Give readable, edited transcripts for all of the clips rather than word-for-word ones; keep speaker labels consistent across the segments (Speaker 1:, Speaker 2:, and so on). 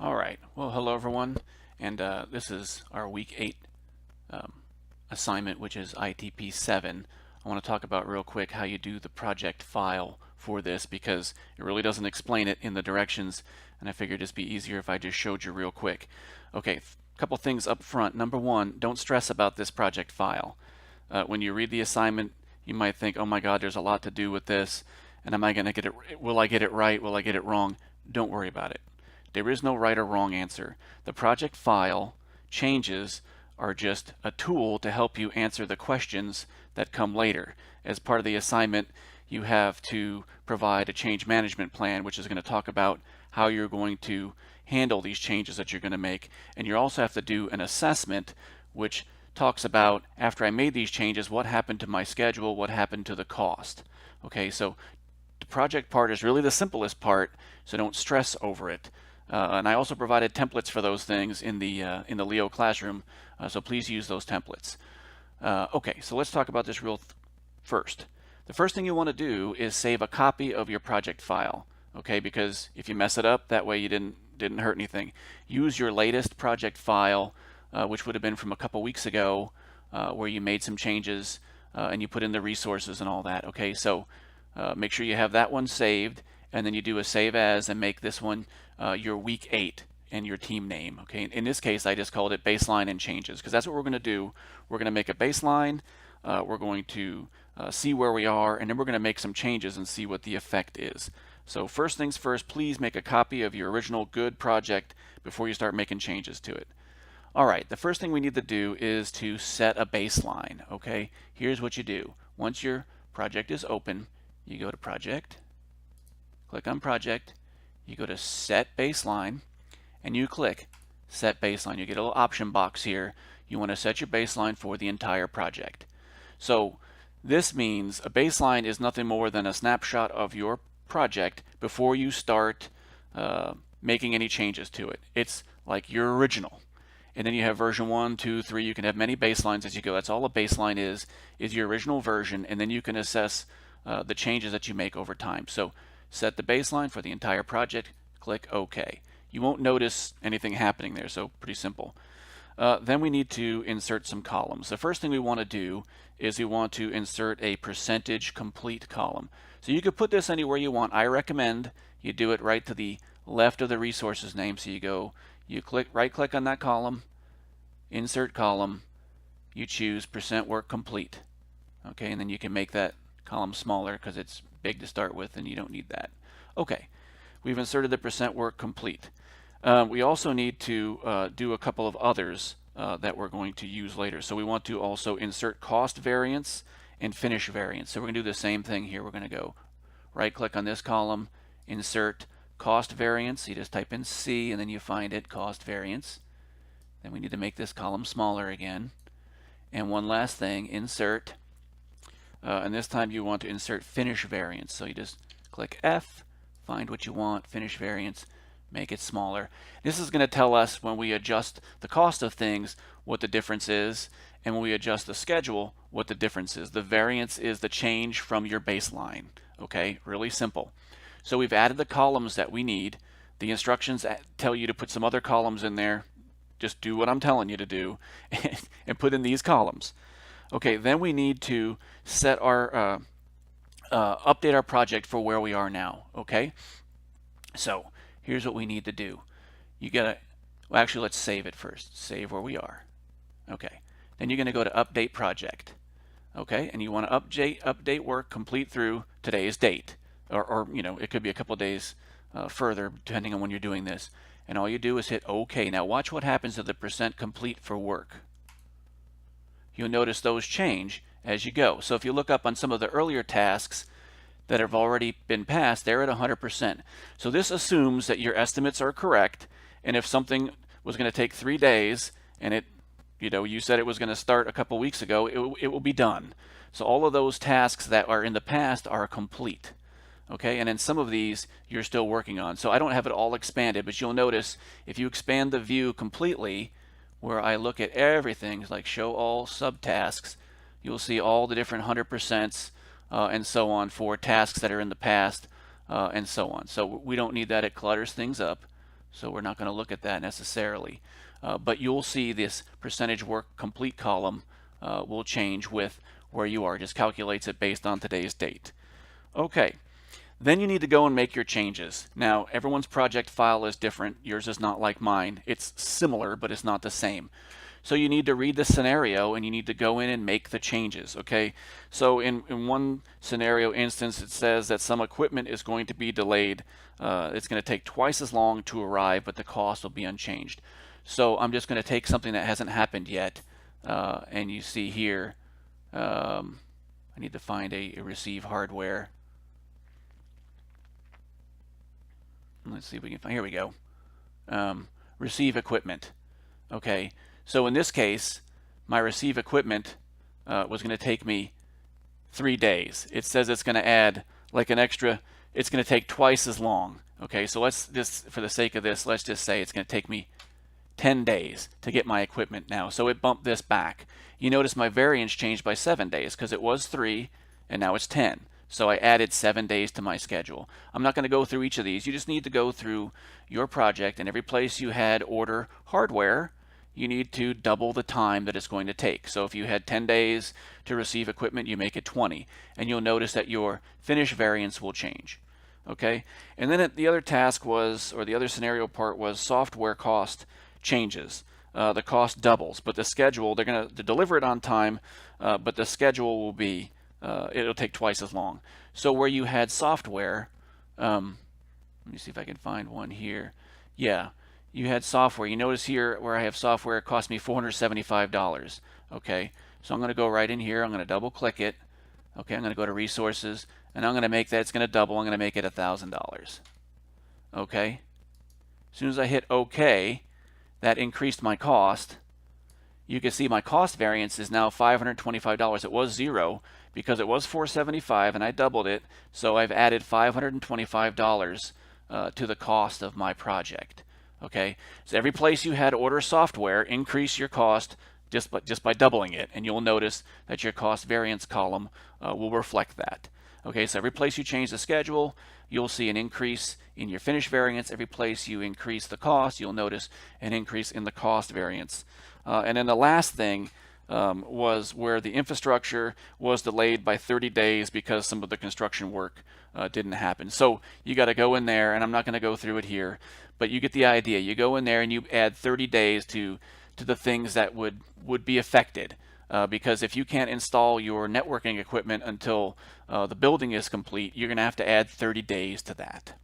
Speaker 1: All right. Well, hello everyone, and this is our week 8 um, assignment, which is ITP 7. I want to talk about real quick how you do the project file for this because it really doesn't explain it in the directions, and I figured it'd be easier if I just showed you real quick. Okay, a couple things up front. Number one, don't stress about this project file. When you read the assignment, you might think, oh my God, there's a lot to do with this, and am I going to get it? Will I get it right? Will I get it wrong? Don't worry about it. There is no right or wrong answer. The project file changes are just a tool to help you answer the questions that come later. As part of the assignment, you have to provide a change management plan, which is going to talk about how you're going to handle these changes that you're going to make. And you also have to do an assessment, which talks about, after I made these changes, what happened to my schedule, what happened to the cost. Okay, so the project part is really the simplest part, so don't stress over it. And I also provided templates for those things in the Leo classroom, so please use those templates. Okay, so let's talk about this first. The first thing you want to do is save a copy of your project file, okay? Because if you mess it up, that way you didn't hurt anything. Use your latest project file, which would have been from a couple weeks ago, where you made some changes and you put in the resources and all that. Okay, so make sure you have that one saved, and then you do a save as and make this one your week 8 and your team name. Okay, in this case I just called it baseline and changes because that's what we're going to do. We're going to make a baseline, we're going to see where we are, and then we're going to make some changes and see what the effect is. So first things first, please make a copy of your original good project before you start making changes to it. All right, the first thing we need to do is to set a baseline. Okay, here's what you do. Once your project is open, you go to project, click on project, you go to set baseline, and you click set baseline. You get a little option box here. You want to set your baseline for the entire project. So this means a baseline is nothing more than a snapshot of your project before you start making any changes to it. It's like your original. And then you have version 1, 2, 3. You can have many baselines as you go. That's all a baseline is your original version, and then you can assess the changes that you make over time. So set the baseline for the entire project, click OK. You won't notice anything happening there, so pretty simple. Then we need to insert some columns. The first thing we want to do is we want to insert a percentage complete column. So you could put this anywhere you want. I recommend you do it right to the left of the resources name. So you right click on that column, insert column, you choose percent work complete. Okay, and then you can make that column smaller because it's big to start with and you don't need that. Okay, we've inserted the percent work complete. We also need to do a couple of others that we're going to use later. So we want to also insert cost variance and finish variance. So we're going to do the same thing here. We're going to go right click on this column, insert cost variance. You just type in C and then you find it, cost variance. Then we need to make this column smaller again. And one last thing, insert, and this time you want to insert finish variance. So you just click F, find what you want, finish variance, make it smaller. This is going to tell us when we adjust the cost of things what the difference is, and when we adjust the schedule what the difference is. The variance is the change from your baseline. Okay, really simple. So we've added the columns that we need. The instructions tell you to put some other columns in there. Just do what I'm telling you to do and put in these columns. Okay, then we need to set our update our project for where we are now. Okay, so here's what we need to do. You gotta, well, actually let's save it first. Save where we are. Okay, then you're going to go to update project. Okay, and you want to update work complete through today's date, or you know, it could be a couple days further depending on when you're doing this. And all you do is hit OK. Now watch what happens to the percent complete for work. You'll notice those change as you go. So if you look up on some of the earlier tasks that have already been passed, they're at 100%. So this assumes that your estimates are correct, and if something was going to take 3 days and you said it was going to start a couple weeks ago, it will be done. So all of those tasks that are in the past are complete. Okay, and then some of these you're still working on. So I don't have it all expanded, but you'll notice if you expand the view completely, where I look at everything, like show all subtasks, you'll see all the different 100%s and so on for tasks that are in the past and so on. So we don't need that. It clutters things up. so we're not going to look at that necessarily. But you'll see this percentage work complete column will change with where you are. It just calculates it based on today's date. Okay, then you need to go and make your changes. Now, everyone's project file is different. Yours is not like mine. It's similar, but it's not the same. So you need to read the scenario and you need to go in and make the changes, okay? So in one scenario instance, it says that some equipment is going to be delayed. It's going to take twice as long to arrive, but the cost will be unchanged. So I'm just going to take something that hasn't happened yet, and you see here, I need to find a receive hardware. Let's see if we can find, here we go. Receive equipment. Okay, so in this case, my receive equipment was going to take me 3 days. It says it's going to add like an extra, it's going to take twice as long. Okay, so let's just, for the sake of this, let's just say it's going to take me 10 days to get my equipment now. So it bumped this back. You notice my variance changed by 7 days because it was 3 and now it's 10. So I added 7 days to my schedule. I'm not going to go through each of these. You just need to go through your project, and every place you had order hardware, you need to double the time that it's going to take. So if you had 10 days to receive equipment, you make it 20. And you'll notice that your finish variance will change. Okay? And then the other task was, or the other scenario part was software cost changes. The cost doubles, but the schedule, they're going to deliver it on time, but the schedule will be it'll take twice as long. So where you had software, let me see if I can find one here. Yeah, you had software. You notice here where I have software, it cost me $475. Okay, so I'm going to go right in here. I'm going to double click it. Okay, I'm going to go to resources, and I'm going to make that, it's going to double. I'm going to make it $1,000. Okay, as soon as I hit OK, that increased my cost. You can see my cost variance is now $525. It was 0 because it was $475 and I doubled it, so I've added $525 to the cost of my project. Okay, so every place you had order software, increase your cost just by doubling it, and you'll notice that your cost variance column will reflect that. Okay, so every place you change the schedule, you'll see an increase in your finish variance. Every place you increase the cost, you'll notice an increase in the cost variance. And then the last thing was where the infrastructure was delayed by 30 days because some of the construction work didn't happen. So you got to go in there, and I'm not going to go through it here, but you get the idea. You go in there and you add 30 days to the things that would be affected. Because if you can't install your networking equipment until the building is complete, you're going to have to add 30 days to that.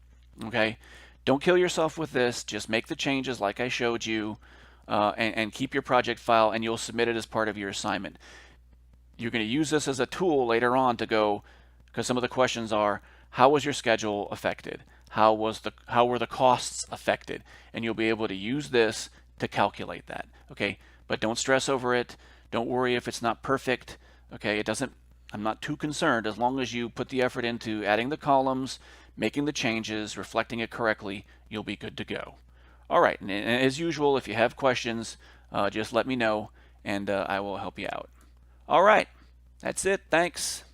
Speaker 1: Okay? Don't kill yourself with this. Just make the changes like I showed you, and keep your project file, and you'll submit it as part of your assignment. You're going to use this as a tool later on to go, because some of the questions are, how was your schedule affected? How were the costs affected? And you'll be able to use this to calculate that. Okay? But don't stress over it. Don't worry if it's not perfect. Okay, I'm not too concerned as long as you put the effort into adding the columns, making the changes, reflecting it correctly, you'll be good to go. All right, and as usual, if you have questions, just let me know and I will help you out. All right, that's it. Thanks.